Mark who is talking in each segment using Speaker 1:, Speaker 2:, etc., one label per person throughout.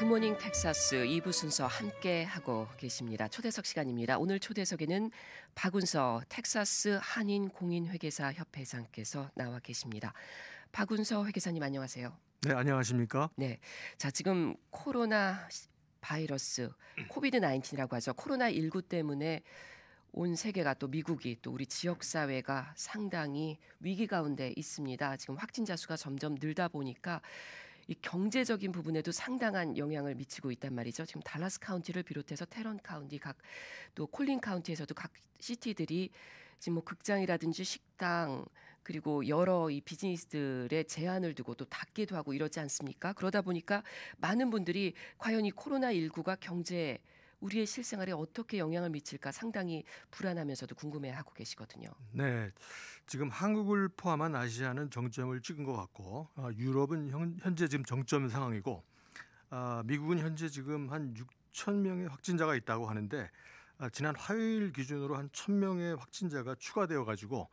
Speaker 1: 굿모닝 텍사스 2부 순서 함께 하고 계십니다. 초대석 시간입니다. 오늘 초대석에는 박운서 텍사스 한인공인회계사 협회장께서 나와 계십니다. 박운서 회계사님 안녕하세요.
Speaker 2: 네, 안녕하십니까?
Speaker 1: 네, 자 지금 코로나 바이러스 코비드 19이라고 하죠. 코로나19 때문에 온 세계가 또 미국이 또 우리 지역 사회가 상당히 위기 가운데 있습니다. 지금 확진자 수가 점점 늘다 보니까 이 경제적인 부분에도 상당한 영향을 미치고 있단 말이죠. 지금 달라스 카운티를 비롯해서 테런 카운티 또 콜린 카운티에서도 각 시티들이 지금 뭐 극장이라든지 식당 그리고 여러 이 비즈니스들의 제한을 두고 또 닫기도 하고 이러지 않습니까? 그러다 보니까 많은 분들이 과연 이 코로나19가 경제에 우리의 실생활에 어떻게 영향을 미칠까 상당히 불안하면서도 궁금해하고 계시거든요.
Speaker 2: 네, 지금 한국을 포함한 아시아는 정점을 찍은 것 같고 유럽은 현재 지금 정점 상황이고 미국은 현재 지금 한 6천 명의 확진자가 있다고 하는데 지난 화요일 기준으로 한 1,000명의 확진자가 추가되어 가지고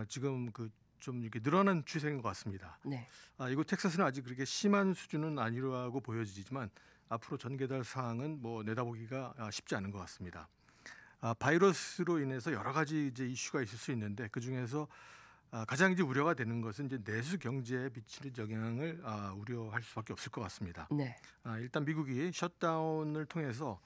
Speaker 2: 지금 좀 이렇게 늘어난 추세인 것 같습니다.
Speaker 1: 네.
Speaker 2: 이곳 텍사스는 아직 그렇게 심한 수준은 아니라고 보여지지만 앞으로 전개될 사항은 뭐 내다보기가 쉽지 않은 것 같습니다. 바이러스로 인해서 여러 가지 이제 이슈가 있을 수 있는데 그 중에서 가장 이제 우려가 되는 것은 이제 내수 경제에 미치는 영향을 우려할 수밖에 없을 것 같습니다.
Speaker 1: 네.
Speaker 2: 일단 미국이 셧다운을 통해서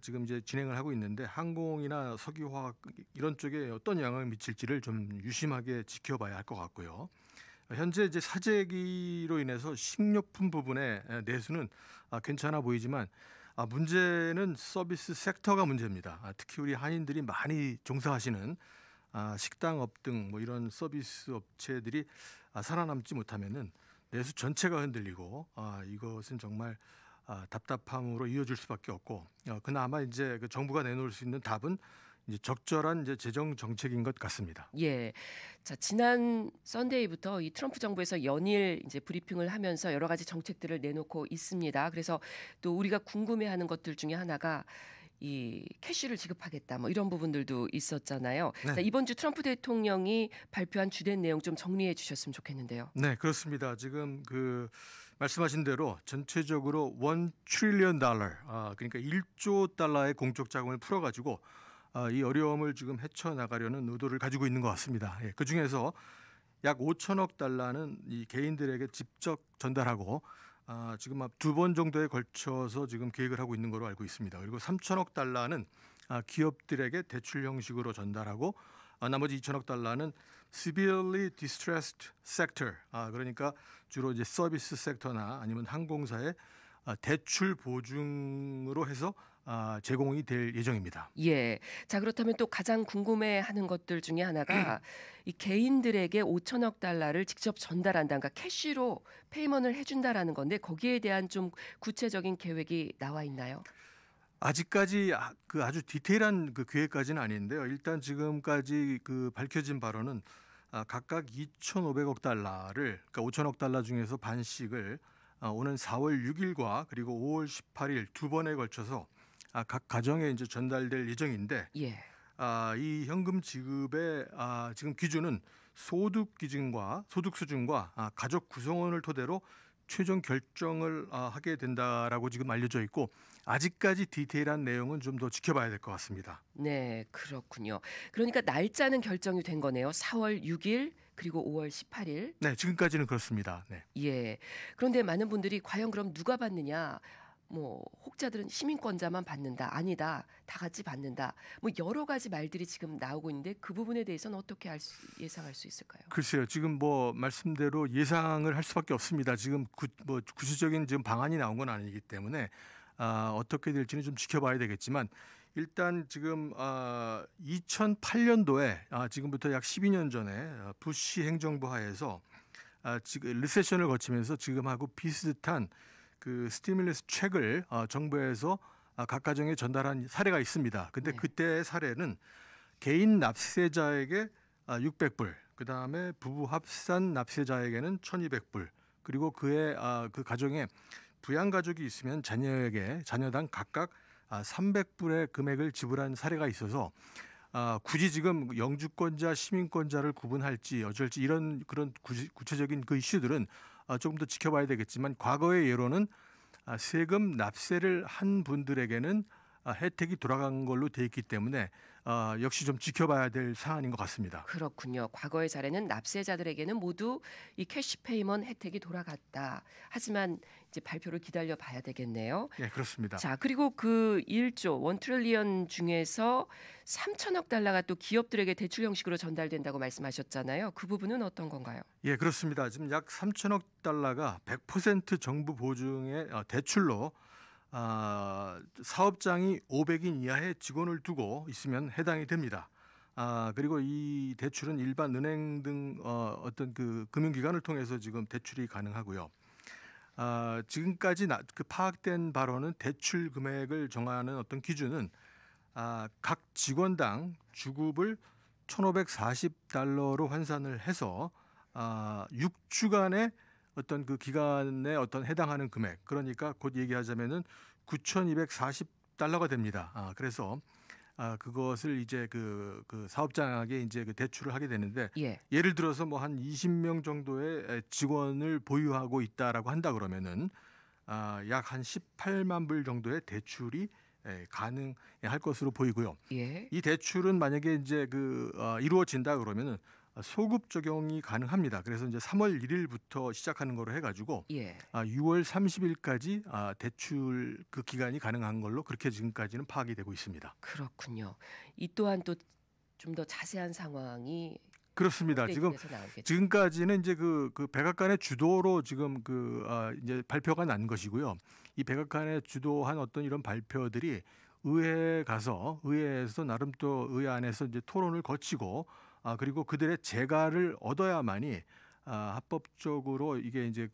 Speaker 2: 지금 이제 진행을 하고 있는데 항공이나 석유화학 이런 쪽에 어떤 영향을 미칠지를 좀 유심하게 지켜봐야 할 것 같고요. 현재 이제 사재기로 인해서 식료품 부분의 내수는 괜찮아 보이지만 문제는 서비스 섹터가 문제입니다. 특히 우리 한인들이 많이 종사하시는 식당업 등 뭐 이런 서비스 업체들이 살아남지 못하면은 내수 전체가 흔들리고 이것은 정말 답답함으로 이어질 수밖에 없고 그나마 이제 그 정부가 내놓을 수 있는 답은 이제 적절한 이제 재정 정책인 것 같습니다.
Speaker 1: 예. 자, 지난 썬데이부터 이 트럼프 정부에서 연일 이제 브리핑을 하면서 여러 가지 정책들을 내놓고 있습니다. 그래서 또 우리가 궁금해하는 것들 중에 하나가 이 캐시를 지급하겠다 뭐 이런 부분들도 있었잖아요.
Speaker 2: 네.
Speaker 1: 자, 이번 주 트럼프 대통령이 발표한 주된 내용 좀 정리해 주셨으면 좋겠는데요.
Speaker 2: 네, 그렇습니다. 지금 말씀하신 대로 전체적으로 $1 trillion 그러니까 1조 달러의 공적 자금을 풀어가지고 이 어려움을 지금 헤쳐나가려는 의도를 가지고 있는 것 같습니다. 예, 그중에서 약 5천억 달러는 이 개인들에게 직접 전달하고 지금 2번 정도에 걸쳐서 지금 계획을 하고 있는 걸로 알고 있습니다. 그리고 3천억 달러는 기업들에게 대출 형식으로 전달하고 나머지 2천억 달러는 severely distressed sector 그러니까 주로 이제 서비스 섹터나 아니면 항공사의 대출 보증으로 해서 제공이 될 예정입니다.
Speaker 1: 예. 자, 그렇다면 또 가장 궁금해하는 것들 중에 하나가 이 개인들에게 5천억 달러를 직접 전달한다, 그러니까 캐시로 페이먼을 해준다라는 건데 거기에 대한 좀 구체적인 계획이 나와 있나요?
Speaker 2: 아직까지 아주 디테일한 계획까지는 아닌데요. 일단 지금까지 밝혀진 바로는 각각 2,500억 달러를 그러니까 5천억 달러 중에서 반씩을 오는 4월 6일과 그리고 5월 18일 두 번에 걸쳐서 각 가정에 이제 전달될 예정인데
Speaker 1: 예.
Speaker 2: 이 현금 지급의 지금 기준은 소득 수준과 가족 구성원을 토대로 최종 결정을 하게 된다라고 지금 알려져 있고 아직까지 디테일한 내용은 좀 더 지켜봐야 될 것 같습니다.
Speaker 1: 네, 그렇군요. 그러니까 날짜는 결정이 된 거네요. 4월 6일 그리고 5월 18일.
Speaker 2: 네, 지금까지는 그렇습니다. 네.
Speaker 1: 예. 그런데 많은 분들이 과연 그럼 누가 받느냐? 뭐 혹자들은 시민권자만 받는다. 아니다. 다 같이 받는다. 뭐 여러 가지 말들이 지금 나오고 있는데 그 부분에 대해서는 어떻게 예상할 수 있을까요?
Speaker 2: 글쎄요. 지금 말씀대로 예상을 할 수밖에 없습니다. 지금 구체적인 지금 방안이 나온 건 아니기 때문에 어떻게 될지는 좀 지켜봐야 되겠지만 일단 지금 2008년도에 지금부터 약 12년 전에 부시 행정부 하에서 지금 리세션을 거치면서 지금하고 비슷한 스티뮬러스 책을 정부에서 각 가정에 전달한 사례가 있습니다. 근데
Speaker 1: 네.
Speaker 2: 그때의 사례는 개인 납세자에게 600불, 그다음에 부부 합산 납세자에게는 1,200불, 그리고 그 가정에 부양 가족이 있으면 자녀당 각각 300불의 금액을 지불한 사례가 있어서 굳이 지금 영주권자, 시민권자를 구분할지 어쩔지 이런 그런 구체적인 그 이슈들은 조금 더 지켜봐야 되겠지만 과거의 예로는 세금 납세를 한 분들에게는 혜택이 돌아간 걸로 돼 있기 때문에 역시 좀 지켜봐야 될 사안인 것 같습니다.
Speaker 1: 그렇군요. 과거의 사례는 납세자들에게는 모두 이 캐시페이먼 혜택이 돌아갔다. 하지만 이제 발표를 기다려 봐야 되겠네요.
Speaker 2: 네, 그렇습니다.
Speaker 1: 자, 그리고 그 1조, 1트릴리언 중에서 3천억 달러가 또 기업들에게 대출 형식으로 전달된다고 말씀하셨잖아요. 그 부분은 어떤 건가요?
Speaker 2: 예, 그렇습니다. 지금 약 3천억 달러가 100% 정부 보증의 대출로 사업장이 500인 이하의 직원을 두고 있으면 해당이 됩니다. 그리고 이 대출은 일반 은행 등 어떤 그 금융기관을 통해서 지금 대출이 가능하고요. 지금까지 파악된 바로는 대출 금액을 정하는 어떤 기준은 각 직원당 주급을 1,540달러로 환산을 해서 6주간의 어떤 그 기간에 어떤 해당하는 금액, 그러니까 곧 얘기하자면은 9,240달러가 됩니다. 그래서 그것을 이제 그 사업장에게 이제 그 대출을 하게 되는데,
Speaker 1: 예.
Speaker 2: 예를 들어서 뭐 한 20명 정도의 직원을 보유하고 있다라고 한다 그러면은 약 한 18만 불 정도의 대출이 가능할 것으로 보이고요.
Speaker 1: 예.
Speaker 2: 이 대출은 만약에 이제 이루어진다 그러면은 소급 적용이 가능합니다. 그래서 이제 3월 1일부터 시작하는 거로 해가지고
Speaker 1: 예.
Speaker 2: 6월 30일까지 대출 그 기간이 가능한 걸로 그렇게 지금까지는 파악이 되고 있습니다.
Speaker 1: 그렇군요. 이 또한 또 좀 더 자세한 상황이
Speaker 2: 그렇습니다. 지금
Speaker 1: 홈페이지에서 나오겠죠.
Speaker 2: 지금까지는 이제 그 백악관의 주도로 지금 이제 발표가 난 것이고요. 이 백악관의 주도한 어떤 이런 발표들이 의회에 가서 의회에서 나름 또 의회 안에서 이제 토론을 거치고 그리고 그들의 재가를 얻어야만이 합법적으로 이게 이제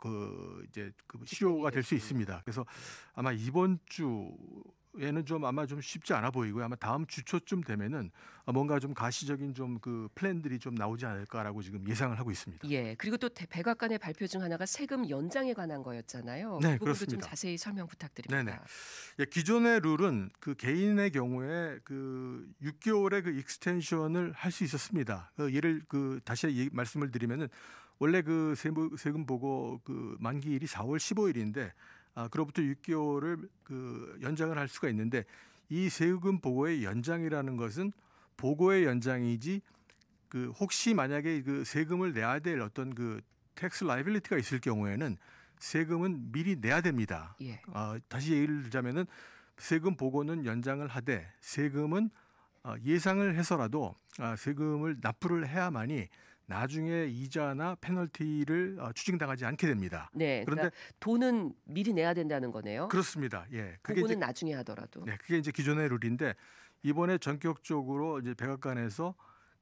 Speaker 2: 시효가 될 수
Speaker 1: 되겠군요.
Speaker 2: 있습니다. 그래서 아마 이번 주에는 좀 아마 좀 쉽지 않아 보이고요. 아마 다음 주 초쯤 되면은 뭔가 좀 가시적인 좀 그 플랜들이 좀 나오지 않을까라고 지금 예상을 하고 있습니다.
Speaker 1: 예. 그리고 또 백악관의 발표 중 하나가 세금 연장에 관한 거였잖아요.
Speaker 2: 네,
Speaker 1: 그 부분도 좀
Speaker 2: 그렇습니다.
Speaker 1: 자세히 설명
Speaker 2: 네네.
Speaker 1: 부탁드립니다.
Speaker 2: 예, 기존의 룰은 그 개인의 경우에 그 6개월의 그 익스텐션을 할 수 있었습니다. 예를 다시 말씀을 드리면은 원래 그 세금 보고 그 만기일이 4월 15일인데 그로부터 6개월을 그 연장을 할 수가 있는데, 이 세금 보고의 연장이라는 것은 보고의 연장이지 그 혹시 만약에 그 세금을 내야 될 어떤 그 텍스 라이빌리티가 있을 경우에는 세금은 미리 내야 됩니다.
Speaker 1: 예.
Speaker 2: 다시 얘기를 들자면은 세금 보고는 연장을 하되 세금은 예상을 해서라도 세금을 납부를 해야만이 나중에 이자나 페널티를 추징당하지 않게 됩니다.
Speaker 1: 네.
Speaker 2: 그런데
Speaker 1: 그러니까 돈은 미리 내야 된다는 거네요.
Speaker 2: 그렇습니다. 예,
Speaker 1: 보고는 나중에 하더라도.
Speaker 2: 네, 그게 이제 기존의 룰인데, 이번에 전격적으로 이제 백악관에서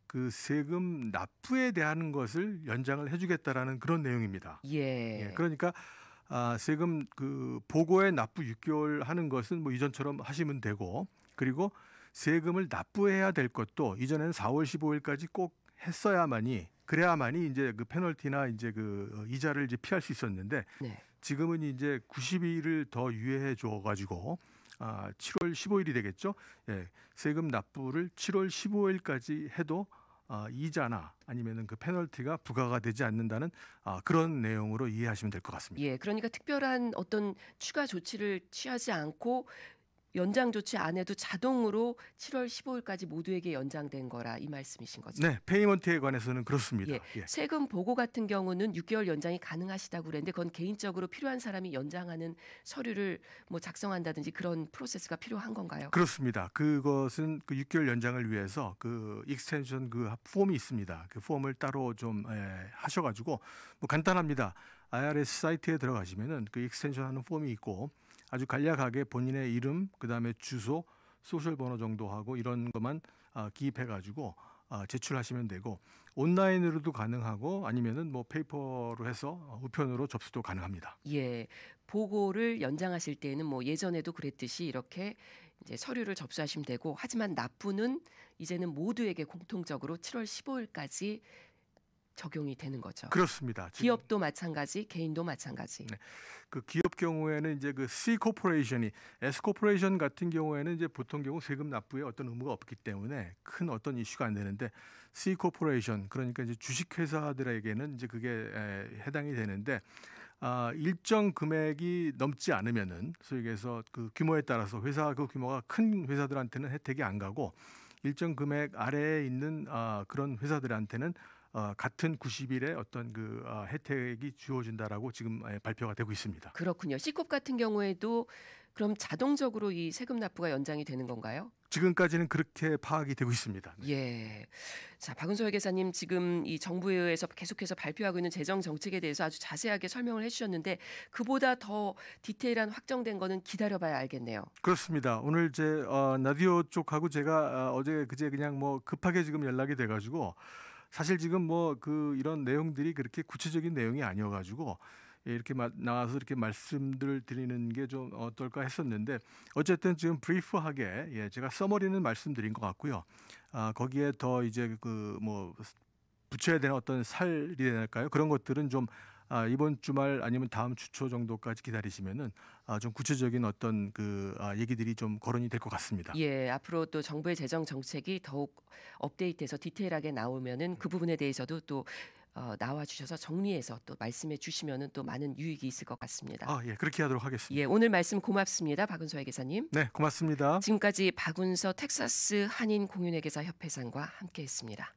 Speaker 2: 그 세금 납부에 대한 것을 연장을 해주겠다라는 그런 내용입니다. 예,
Speaker 1: 예.
Speaker 2: 그러니까 세금 그 보고에 납부 6개월 하는 것은 뭐 이전처럼 하시면 되고, 그리고 세금을 납부해야 될 것도 이전에는 4월 15일까지 꼭 했어야만이, 그래야만이 이제 그 페널티나 이제 그 이자를 이제 피할 수 있었는데,
Speaker 1: 네.
Speaker 2: 지금은 이제 90일을 더 유예해 줘 가지고 7월 15일이 되겠죠. 예, 세금 납부를 7월 15일까지 해도 이자나 아니면은 그 페널티가 부과가 되지 않는다는 그런 내용으로 이해하시면 될 것 같습니다.
Speaker 1: 예. 그러니까 특별한 어떤 추가 조치를 취하지 않고 연장 조치 안 해도 자동으로 7월 15일까지 모두에게 연장된 거라 이 말씀이신 거죠?
Speaker 2: 네, 페이먼트에 관해서는 그렇습니다.
Speaker 1: 예.
Speaker 2: 예.
Speaker 1: 세금 보고 같은 경우는 6개월 연장이 가능하시다고 그랬는데 그건 개인적으로 필요한 사람이 연장하는 서류를 뭐 작성한다든지 그런 프로세스가 필요한 건가요?
Speaker 2: 그렇습니다. 그것은 그 6개월 연장을 위해서 그 익스텐션 그 폼이 있습니다. 그 폼을 따로 좀 하셔가지고 뭐 간단합니다. IRS 사이트에 들어가시면은 그 익스텐션 하는 폼이 있고, 아주 간략하게 본인의 이름, 그다음에 주소, 소셜 번호 정도 하고 이런 것만 기입해가지고 제출하시면 되고, 온라인으로도 가능하고 아니면은 뭐 페이퍼로 해서 우편으로 접수도 가능합니다.
Speaker 1: 예. 보고를 연장하실 때에는 뭐 예전에도 그랬듯이 이렇게 이제 서류를 접수하시면 되고, 하지만 납부는 이제는 모두에게 공통적으로 7월 15일까지 적용이 되는 거죠.
Speaker 2: 그렇습니다. 지금
Speaker 1: 기업도 마찬가지, 개인도 마찬가지.
Speaker 2: 네. 그 기업 경우에는 이제 그 C 코퍼레이션이, S 코퍼레이션 같은 경우에는 이제 보통 경우 세금 납부에 어떤 의무가 없기 때문에 큰 어떤 이슈가 안 되는데, C 코퍼레이션, 그러니까 이제 주식 회사들에게는 이제 그게 해당이 되는데, 일정 금액이 넘지 않으면은 소위 얘기해서 그 규모에 따라서 회사 그 규모가 큰 회사들한테는 혜택이 안 가고 일정 금액 아래에 있는 그런 회사들한테는 같은 90일의 어떤 혜택이 주어진다라고 지금 발표가 되고 있습니다.
Speaker 1: 그렇군요. C컵 같은 경우에도 그럼 자동적으로 이 세금 납부가 연장이 되는 건가요?
Speaker 2: 지금까지는 그렇게 파악이 되고 있습니다. 네.
Speaker 1: 예. 자, 박은서 회계사님 지금 이 정부에서 계속해서 발표하고 있는 재정 정책에 대해서 아주 자세하게 설명을 해주셨는데 그보다 더 디테일한 확정된 거는 기다려봐야 알겠네요.
Speaker 2: 그렇습니다. 오늘 제 라디오 쪽하고 제가 어제 그제 그냥 뭐 급하게 지금 연락이 돼가지고 사실 지금 뭐 이런 내용들이 그렇게 구체적인 내용이 아니어가지고 이렇게 나와서 이렇게 말씀들 드리는 게 좀 어떨까 했었는데 어쨌든 지금 브리프하게 제가 서머리는 말씀드린 것 같고요. 거기에 더 이제 뭐 붙여야 되는 어떤 살이 될까요? 그런 것들은 좀 이번 주말 아니면 다음 주 초 정도까지 기다리시면은 좀 구체적인 어떤 얘기들이 좀 거론이 될 것 같습니다.
Speaker 1: 예, 앞으로 또 정부의 재정 정책이 더욱 업데이트해서 디테일하게 나오면은 그 부분에 대해서도 또 나와 주셔서 정리해서 또 말씀해 주시면은 또 많은 유익이 있을 것 같습니다.
Speaker 2: 예, 그렇게 하도록 하겠습니다.
Speaker 1: 예, 오늘 말씀 고맙습니다. 박은서 회계사님.
Speaker 2: 네, 고맙습니다.
Speaker 1: 지금까지 박은서 텍사스 한인 공인회계사 협회장과 함께했습니다.